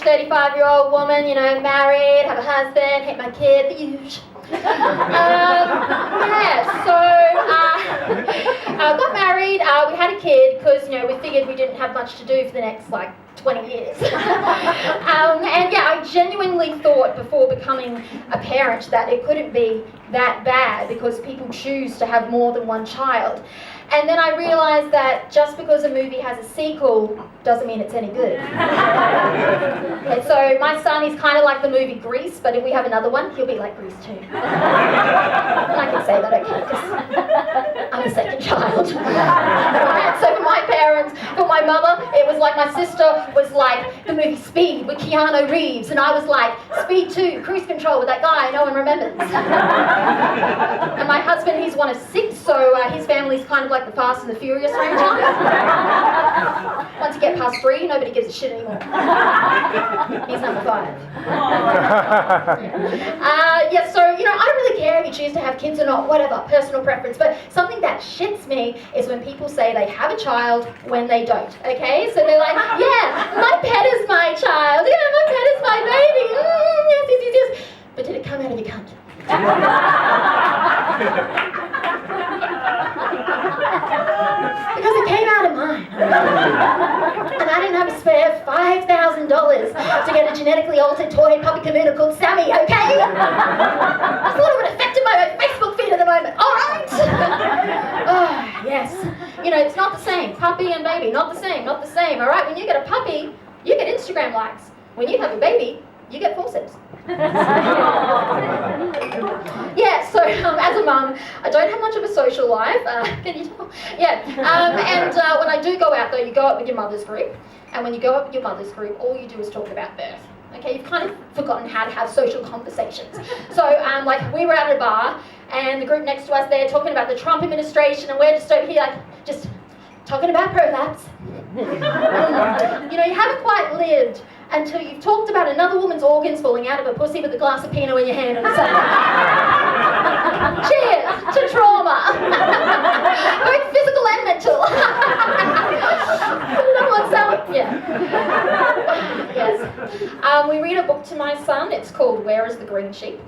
35-year-old woman, you know, married, have a husband, hate my kid, the usual. Got married, we had a kid because, you know, we figured we didn't have much to do for the next, like, 20 years. And yeah, I genuinely thought before becoming a parent that it couldn't be that bad because people choose to have more than one child. And then I realised that just because a movie has a sequel doesn't mean it's any good. Okay, so my son is kind of like the movie Grease, but if we have another one, he'll be like Grease too. And I can say that, okay, because I'm a second child. Right, so for my parents, for my mother, it was like my sister was like the movie Speed with Keanu Reeves, and I was like Speed 2, Cruise Control with that guy no one remembers. And my husband, he's one of 6, so his family's kind of like the Fast and the Furious franchise. Once you get past 3, nobody gives a shit anymore. He's number 5. Yeah, so, you know, I don't really care if you choose to have kids or not, whatever, personal preference, but something that shits me is when people say they have a child when they don't, okay? So they're like, yeah, my pet is my child, yeah, my pet is my baby, yes. But did it come out of your cunt? Because it came out of mine. And I didn't have to spare $5,000 to get a genetically altered toy puppy commuter called Sammy, okay? I thought it would affect my Facebook feed at the moment, alright? Oh, yes. You know, it's not the same. Puppy and baby, not the same, alright? When you get a puppy, you get Instagram likes. When you have a baby, you get forceps. Yeah, so as a mum, I don't have much of a social life. Can you tell? Yeah. And when I do go out, though, you go out with your mother's group. And when you go out with your mother's group, all you do is talk about birth. Okay, you've kind of forgotten how to have social conversations. So, like, we were at a bar, and the group next to us, they're talking about the Trump administration, and we're just over here, like, just talking about prolapse. You know, you haven't quite lived until you've talked about another woman's organs falling out of a pussy with a glass of Pinot in your hand and saying, cheers to trauma. Both physical and mental. No one's out. Yeah. Yes. We read a book to my son. It's called Where is the Green Sheep?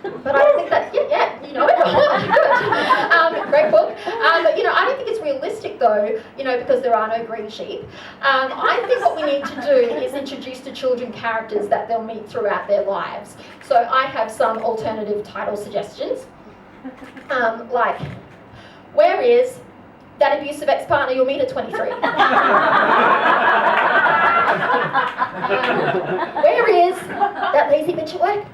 But I don't think that's, yeah, you know it. Good. Great book. But, you know, I don't think it's realistic, though, you know, because there are no green sheep. I think what we need to do is introduce to children characters that they'll meet throughout their lives. So I have some alternative title suggestions. Like, where is that abusive ex-partner you'll meet at 23? Where is that lazy bitch at work?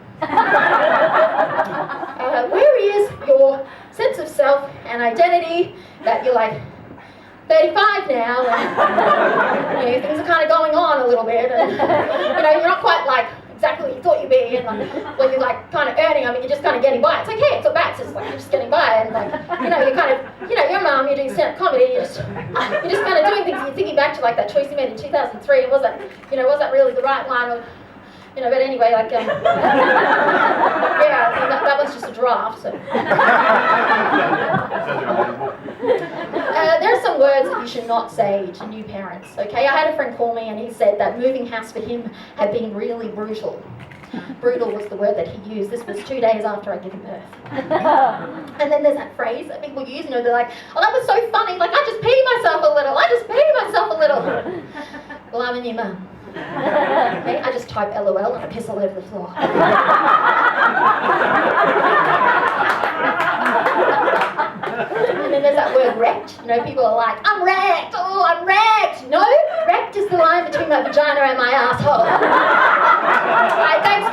Where is your sense of self and identity that you're like 35 now and you know, things are kind of going on a little bit and you know, you're not quite like exactly what you thought you'd be and like, when you're like kind of earning, I mean, you're just kind of getting by. It's okay, it's not bad, it's just like you're just getting by and like, you know, you're kind of, you know, you're a mum, you're doing stand-up comedy, you're just kind of doing things, you're thinking back to like that choice you made in 2003 and was that really the right one or, you know, but anyway, like, yeah, I mean, that one's just a draft, so. There are some words that you should not say to new parents, okay? I had a friend call me and he said that moving house for him had been really brutal. Brutal was the word that he used. This was 2 days after I'd given birth. And then there's that phrase that people use, you know, they're like, oh, that was so funny, like, I just peed myself a little. Well, I'm a new mum. Okay, I just type LOL and I piss all over the floor. And then there's that word wrecked. You know, people are like, I'm wrecked, oh, I'm wrecked. No, wrecked is the line between my vagina and my asshole. Right, thanks